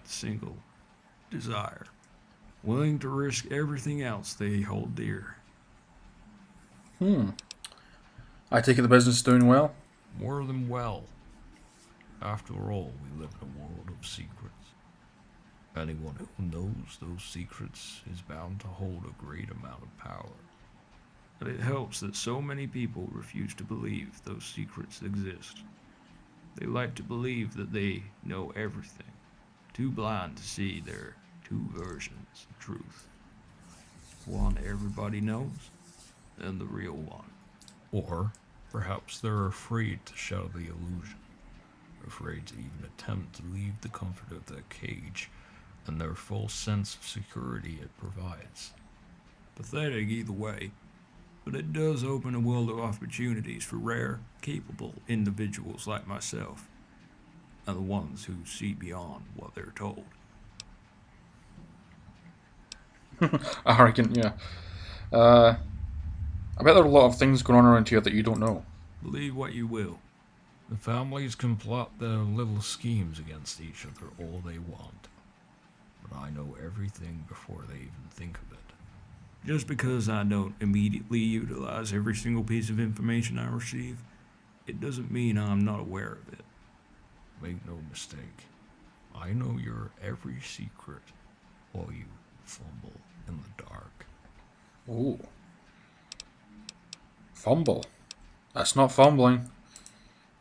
a single desire, willing to risk everything else they hold dear. Hmm. I take it the business is doing well. More than well. After all, we live in a world of secrets. Anyone who knows those secrets is bound to hold a great amount of power. But it helps that so many people refuse to believe those secrets exist. They like to believe that they know everything, too blind to see their two versions of truth. One everybody knows, and the real one. Or perhaps they're afraid to shadow the illusion, afraid to even attempt to leave the comfort of their cage and their full sense of security it provides. Pathetic either way, but it does open a world of opportunities for rare, capable individuals like myself, and the ones who see beyond what they're told. Arrogant, yeah. Uh, I bet there are a lot of things going on around here that you don't know. Believe what you will. The families can plot their little schemes against each other all they want, but I know everything before they even think of it. Just because I don't immediately utilize every single piece of information I receive, it doesn't mean I'm not aware of it. Make no mistake, I know your every secret while you fumble in the dark. Ooh. Fumble. That's not fumbling.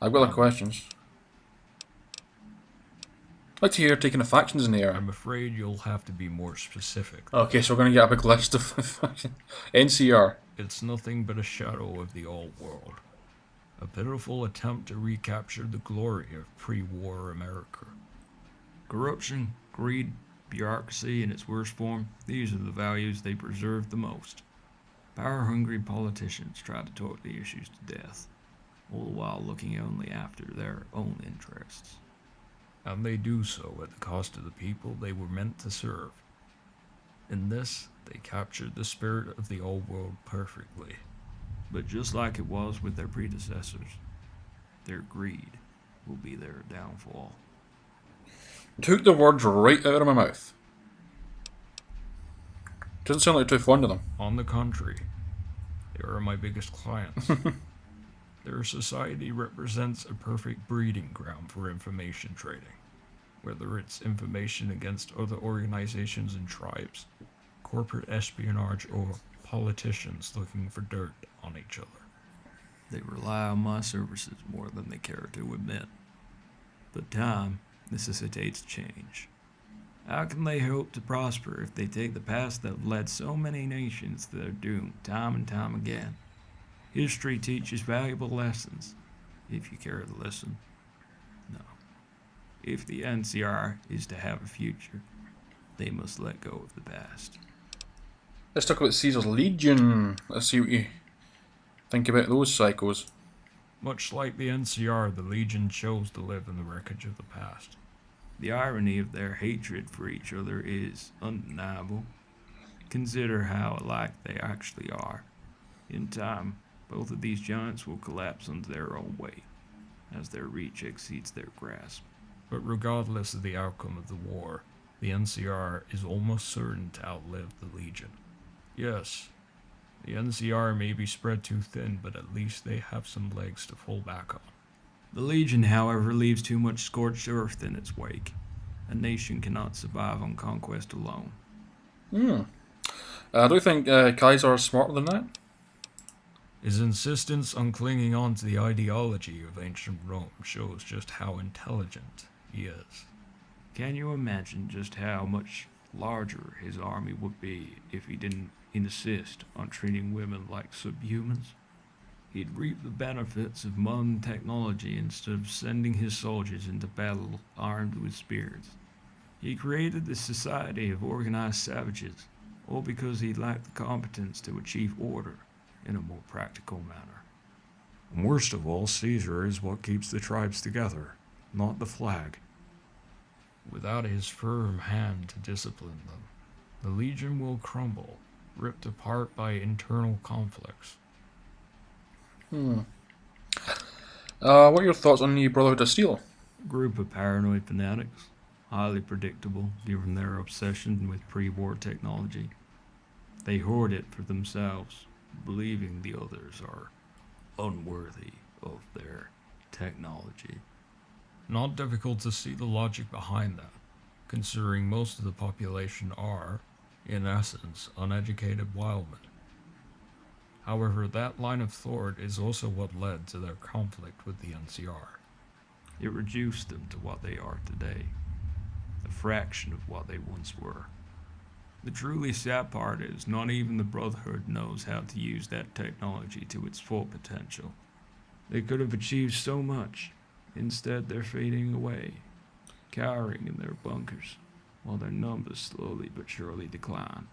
I've got the questions. I'd like to hear taking the factions in the air. I'm afraid you'll have to be more specific. Okay, so we're going to get a big list of NCR. It's nothing but a shadow of the old world. A pitiful attempt to recapture the glory of pre-war America. Corruption, greed, bureaucracy in its worst form, these are the values they preserve the most. Power-hungry politicians try to talk the issues to death, all the while looking only after their own interests. And they do so at the cost of the people they were meant to serve. In this, they captured the spirit of the old world perfectly. But just like it was with their predecessors, their greed will be their downfall. Took the words right out of my mouth. Doesn't sound like you're too fond of them. On the contrary, they are my biggest clients. Their society represents a perfect breeding ground for information trading, whether it's information against other organizations and tribes, corporate espionage, or politicians looking for dirt on each other. They rely on my services more than they care to admit. But time necessitates change. How can they hope to prosper if they take the paths that led so many nations to their doom time and time again? History teaches valuable lessons, if you care to listen. No. If the NCR is to have a future, they must let go of the past. Let's talk about Caesar's Legion. Let's see what you think about those psychos. Much like the NCR, the Legion chose to live in the wreckage of the past. The irony of their hatred for each other is undeniable. Consider how alike they actually are. In time, both of these giants will collapse under their own weight, as their reach exceeds their grasp. But regardless of the outcome of the war, the NCR is almost certain to outlive the Legion. Yes, the NCR may be spread too thin, but at least they have some legs to fall back on. The Legion, however, leaves too much scorched earth in its wake. A nation cannot survive on conquest alone. I do think Kaiser is smarter than that. His insistence on clinging on to the ideology of ancient Rome shows just how intelligent he is. Can you imagine just how much larger his army would be if he didn't insist on treating women like subhumans? He'd reap the benefits of modern technology instead of sending his soldiers into battle armed with spears. He created this society of organized savages, all because he lacked the competence to achieve order in a more practical manner. And worst of all, Caesar is what keeps the tribes together, not the flag. Without his firm hand to discipline them, the Legion will crumble, ripped apart by internal conflicts. What are your thoughts on the Brotherhood of Steel? Group of paranoid fanatics. highly predictable given their obsession with pre-war technology. They hoard it for themselves, believing the others are unworthy of their technology. Not difficult to see the logic behind that, considering most of the population are, in essence, uneducated wildmen. However, that line of thought is also what led to their conflict with the NCR. It reduced them to what they are today, a fraction of what they once were. The truly sad part is not even the Brotherhood knows how to use that technology to its full potential. They could have achieved so much. Instead, they're fading away, cowering in their bunkers, while their numbers slowly but surely decline.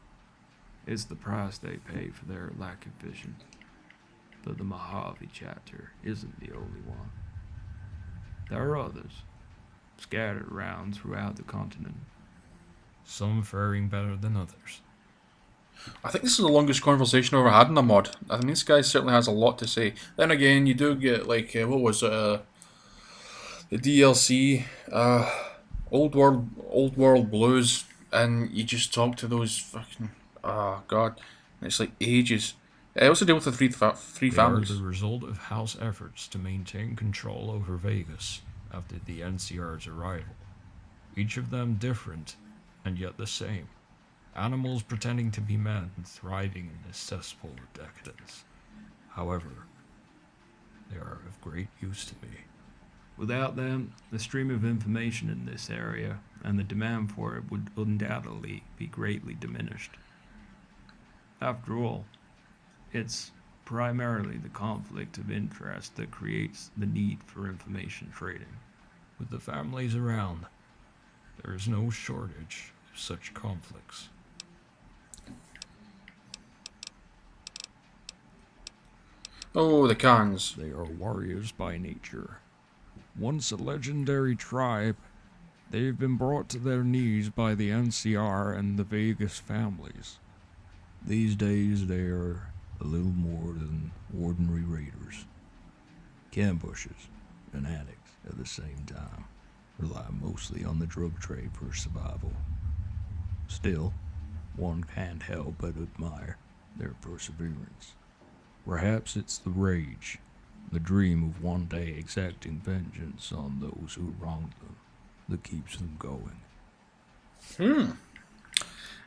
It's the price they pay for their lack of vision. But the Mojave chapter isn't the only one. There are others, scattered around throughout the continent. Some faring better than others. I think this is the longest conversation I've ever had in a mod. I mean, this guy certainly has a lot to say. Then again, you do get, like, what was it? The DLC, Old World Blues, and you just talk to those fucking, oh god, and it's like ages. I also deal with the three They are families. the result of House efforts to maintain control over Vegas after the NCR's arrival. Each of them different, and yet the same. Animals pretending to be men, thriving in this cesspool of decadence. However, they are of great use to me. Without them, the stream of information in this area and the demand for it would undoubtedly be greatly diminished. After all, it's primarily the conflict of interest that creates the need for information trading. With the families around, there is no shortage of such conflicts. Oh, the cans. They are warriors by nature. Once a legendary tribe, they've been brought to their knees by the NCR and the Vegas families. These days, they are a little more than ordinary raiders. Ambushes and addicts at the same time rely mostly on the drug trade for survival. Still, one can't help but admire their perseverance. Perhaps it's the rage, the dream of one day exacting vengeance on those who wronged them, that keeps them going.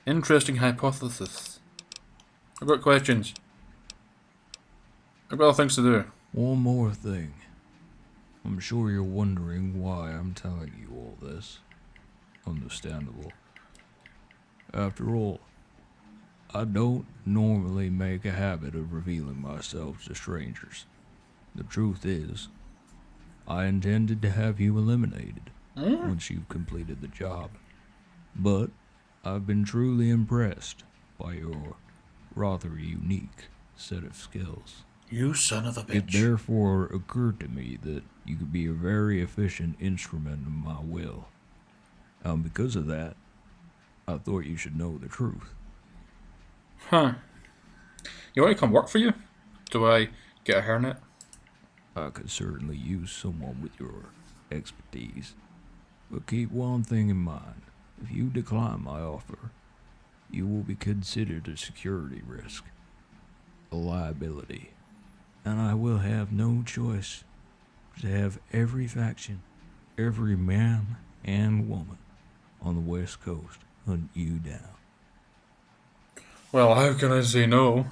Interesting hypothesis. I've got questions. I've got other things to do. One more thing. I'm sure you're wondering why I'm telling you all this. Understandable. After all, I don't normally make a habit of revealing myself to strangers. The truth is, I intended to have you eliminated once you've completed the job. But I've been truly impressed by your rather unique set of skills. You son of a It bitch. therefore occurred to me that you could be a very efficient instrument of my will. And because of that, I thought you should know the truth. Huh. You want me to come work for you? Do I get a hairnet? I could certainly use someone with your expertise. But keep one thing in mind. If you decline my offer, you will be considered a security risk, a liability. And I will have no choice but to have every faction, every man and woman on the West Coast hunt you down. Well, how can I say no?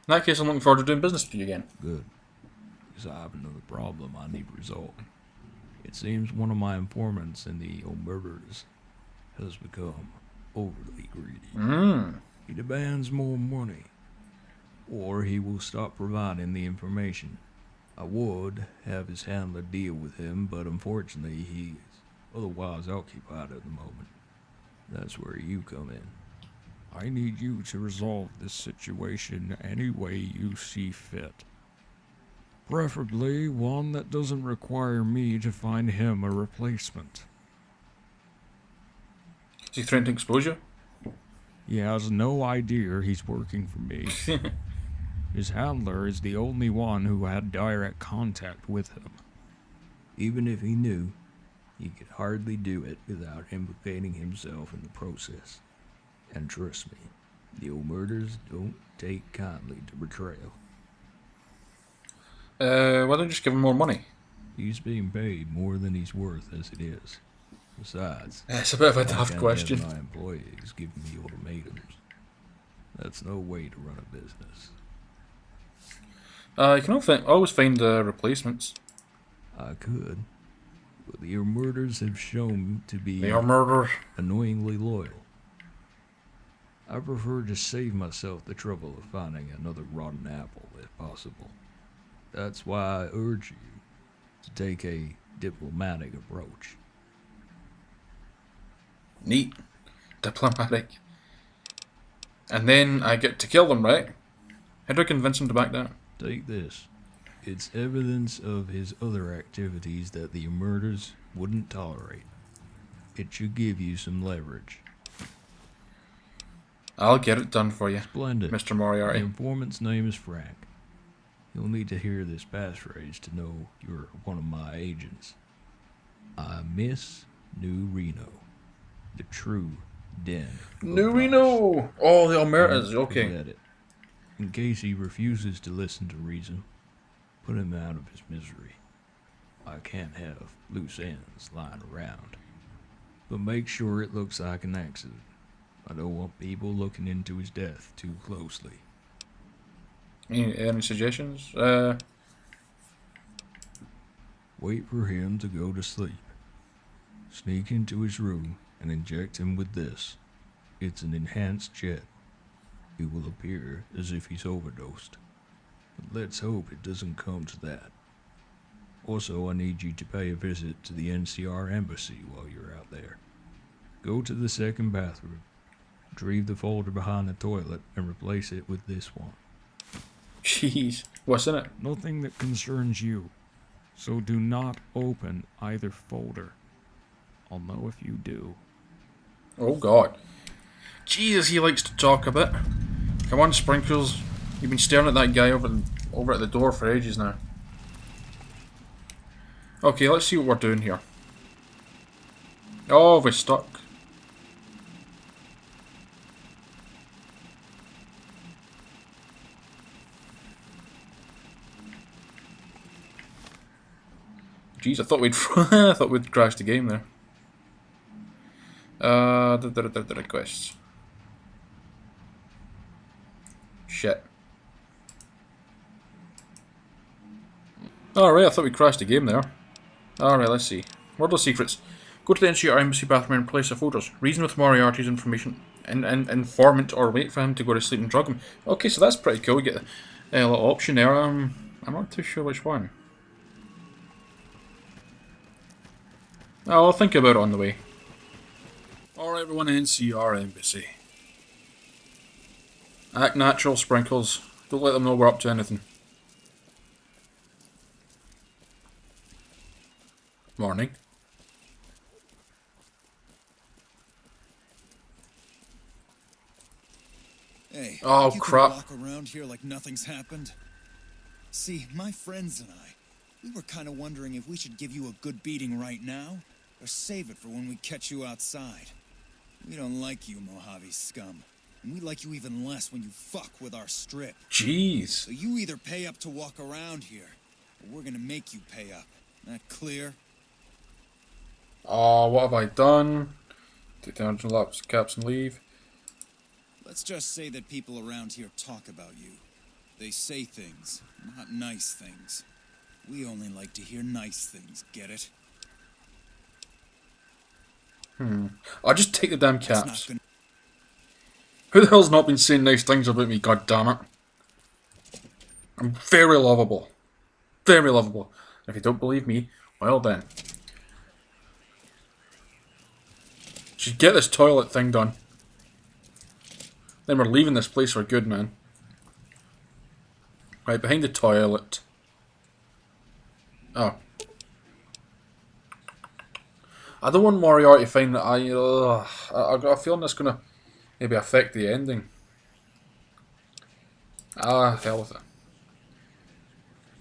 In that case, I'm looking forward to doing business with you again. Good. Because I have another problem I need resolved. It seems one of my informants in the O'Murders has become overly greedy. He demands more money, or he will stop providing the information. I would have his handler deal with him, but unfortunately he's otherwise occupied at the moment. That's where you come in. I need you to resolve this situation any way you see fit. Preferably one that doesn't require me to find him a replacement. Is he threatening to expose you? He has no idea he's working for me. His handler is the only one who had direct contact with him. Even if he knew, he could hardly do it without implicating himself in the process. And trust me, the O'Murders don't take kindly to betrayal. Why don't you just give him more money? He's being paid more than he's worth as it is. Besides, It's a bit of a I daft can't question. have my employees giving me ultimatums. That's no way to run a business. You can always find replacements. I could, but the O'Murders have shown to be They are murderers. annoyingly loyal. I prefer to save myself the trouble of finding another rotten apple if possible. That's why I urge you to take a diplomatic approach. Neat. Diplomatic. And then I get to kill them, right? How do I convince him to back down? Take this. It's evidence of his other activities that the O'Murders wouldn't tolerate. It should give you some leverage. I'll get it done for you, Splendid. Mr. The Moriarty. informant's name is Frank. You'll need to hear this passphrase to know you're one of my agents. I miss New Reno, the true den. of New vice. Reno! Oh, the Almertas, Don't okay. forget it. In case he refuses to listen to reason, put him out of his misery. I can't have loose ends lying around. But make sure it looks like an accident. I don't want people looking into his death too closely. Any suggestions? Wait for him to go to sleep. Sneak into his room and inject him with this. It's an enhanced jet. It will appear as if he's overdosed. But let's hope it doesn't come to that. Also, I need you to pay a visit to the NCR embassy while you're out there. Go to the second bathroom, retrieve the folder behind the toilet, and replace it with this one. Jeez. What's in it? Nothing that concerns you. So do not open either folder. I'll know if you do. Oh, God. Jesus, he likes to talk a bit. Come on, Sprinkles. You've been staring at that guy over at the door for ages now. Okay, let's see what we're doing here. Oh, we're stuck. Jeez, I thought I thought we'd crashed the game there. The requests. Shit. Alright, I thought we crashed the game there. Alright, let's see. Wordless secrets. Go to the NCR embassy bathroom and replace the folders. Reason with Moriarty's information. Informant or wait for him to go to sleep and drug him. Okay, so that's pretty cool. We get a little option there. I'm not too sure which one. I'll think about it on the way. Alright everyone, NCR embassy. Act natural, Sprinkles. Don't let them know we're up to anything. Morning. Hey, Oh, you crap. can walk around here like nothing's happened. See, my friends and we were kind of wondering if we should give you a good beating right now, or save it for when we catch you outside. We don't like you, Mojave scum, and we like you even less when you fuck with our strip. Jeez. So you either pay up to walk around here, or we're gonna make you pay up. That clear? Oh, what have I done? Take down the laps, caps and leave. Let's just say that people around here talk about you. They say things, not nice things. We only like to hear nice things, get it? I'll just take the damn It's not caps. gonna... Who the hell's not been saying nice things about me, god damn it? I'm very lovable. Very lovable. If you don't believe me, well then. Should get this toilet thing done. Then we're leaving this place for good, man. Right, behind the toilet. Oh. I don't want Moriarty to find that I got a feeling that's gonna maybe affect the ending. Ah, hell with it.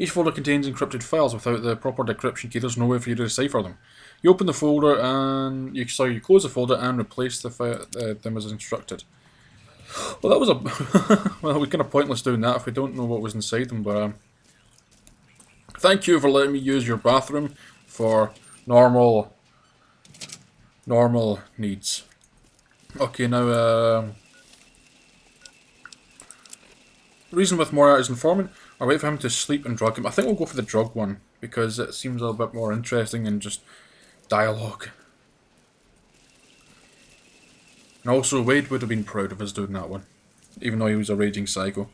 Each folder contains encrypted files. Without the proper decryption key, there's no way for you to decipher them. You open the folder and you close the folder and replace them as instructed. Well, that was a well, we're kind of pointless doing that if we don't know what was inside them. But thank you for letting me use your bathroom for normal needs. Okay, now reason with Moriarty's informant, or wait for him to sleep and drug him. I think we'll go for the drug one because it seems a little bit more interesting than just dialogue. And also, Wade would have been proud of us doing that one, even though he was a raging psycho.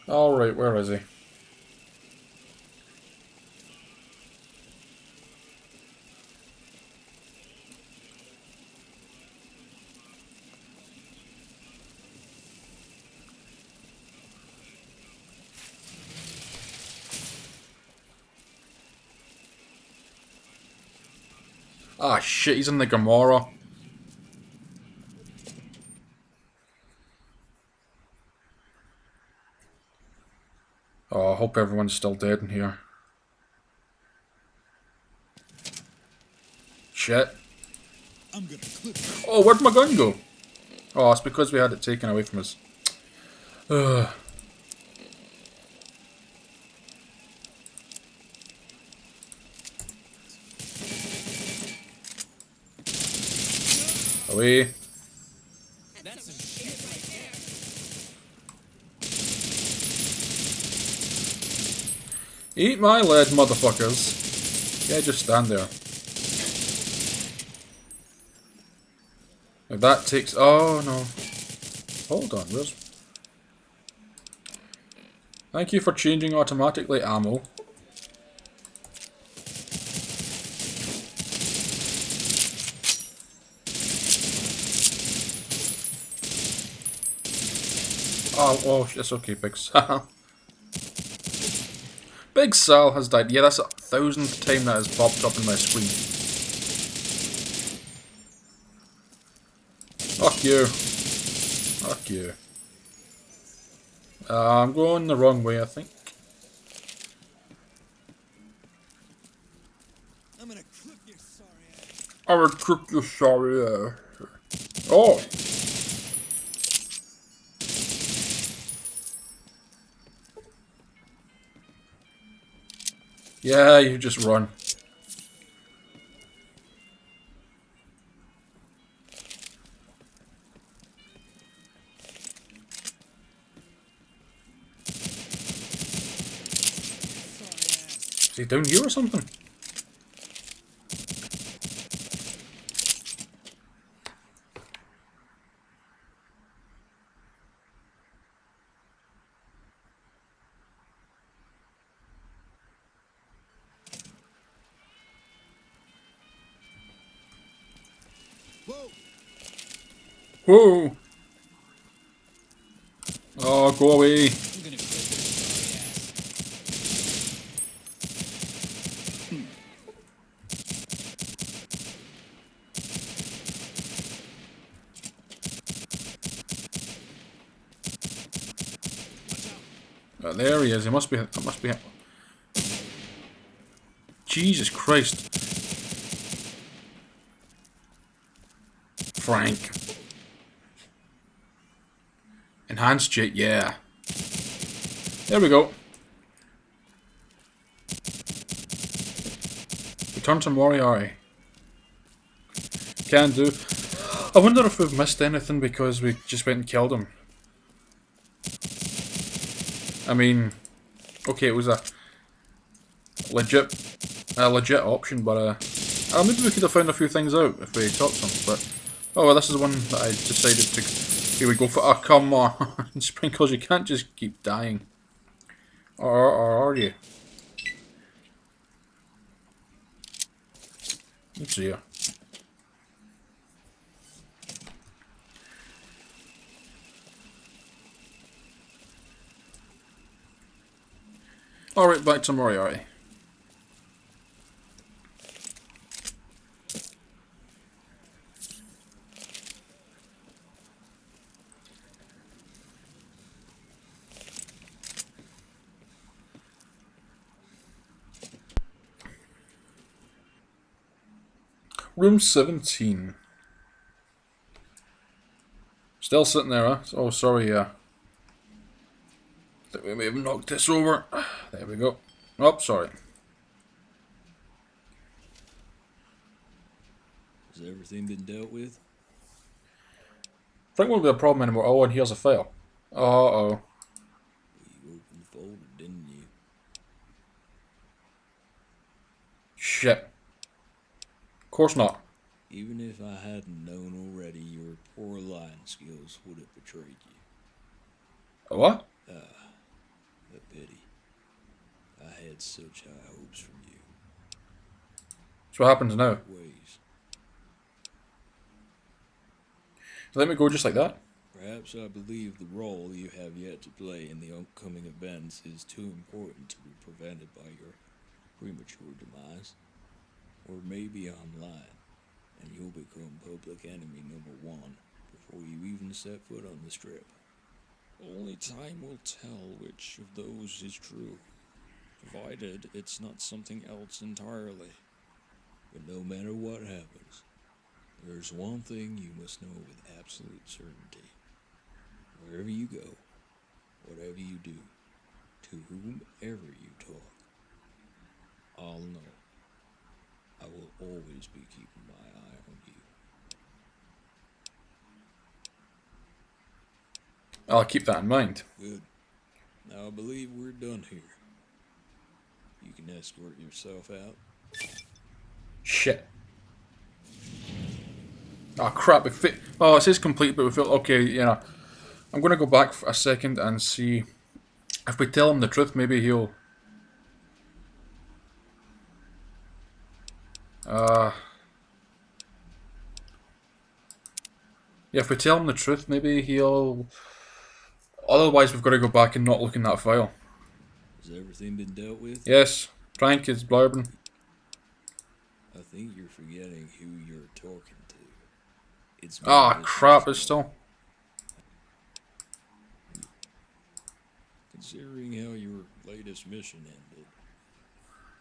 Alright, where is he? Ah shit, he's in the Gamora. Oh, I hope everyone's still dead in here. Shit. I'm gonna clip you. Oh, where'd my gun go? Oh, it's because we had it taken away from us. Ugh. Away. That's a shit right there. Eat my lead, motherfuckers. Yeah, just stand there. If that takes... Oh, no. Hold on, where's... Thank you for changing automatically, ammo. Oh, it's okay, Big Sal. Big Sal has died. Yeah, that's 1,000th time that has popped up on my screen. Fuck you. Fuck you. I'm going the wrong way, I think. I'm gonna clip your sorry ass. I would cook you sorry. Oh! Yeah, you just run. Is he down here or something? Whoa! Whoa! Oh, go away. I'm gonna clip your sorry ass. There he is. He must be. That must be. Jesus Christ. Frank. Enhanced jet, yeah. There we go. Return to Moriarty. Can do. I wonder if we've missed anything because we just went and killed him. I mean, okay, it was a legit option, but maybe we could have found a few things out if we talked to him. But oh well, this is the one that I decided to. Here we go for. Oh come on, Sprinkles! You can't just keep dying, or are you? Let's see here. Alright, back to Moriarty. Room 17. Still sitting there, huh? Oh, sorry, I think we may have knocked this over. There we go. Oh, sorry. Has everything been dealt with? Frank won't be a problem anymore. Oh, and here's a file. Uh-oh. You opened the folder, didn't you? Shit. Of course not. Even if I hadn't known already, your poor lying skills would have betrayed you. A what? A pity. I had such high hopes from you. So what happens now? Ways. Let me go just like that? Perhaps I believe the role you have yet to play in the upcoming events is too important to be prevented by your premature demise. Or maybe I'm lying, and you'll become public enemy #1 before you even set foot on the strip. Only time will tell which of those is true, provided it's not something else entirely. But no matter what happens, there's one thing you must know with absolute certainty. Wherever you go, whatever you do, to whomever you talk, I'll know. I will always be keeping my eye on you. I'll keep that in mind. Good. Now I believe we're done here. You can escort yourself out. Shit. Oh crap, oh, it says complete, but we feel okay, yeah. I'm gonna go back for a second and see if we tell him the truth, maybe he'll yeah, if we tell him the truth, maybe he'll, otherwise we've got to go back and not look in that file. Has everything been dealt with? Yes, Frank is blurbing. I think you're forgetting who you're talking to. It's Ah, my crap, business. it's still. Considering how your latest mission ended,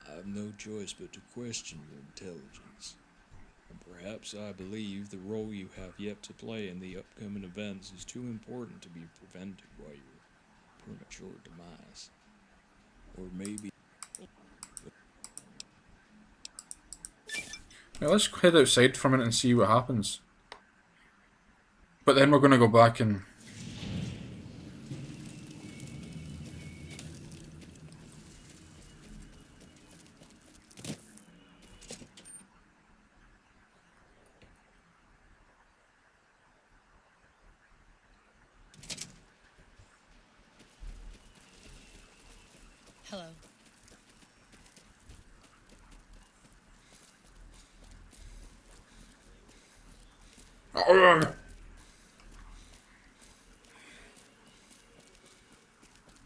I have no choice but to question your intelligence. And perhaps I believe the role you have yet to play in the upcoming events is too important to be prevented by your premature demise. Or maybe... Yeah, let's head outside for a minute and see what happens. But then we're going to go back and... Hello. Arrgh!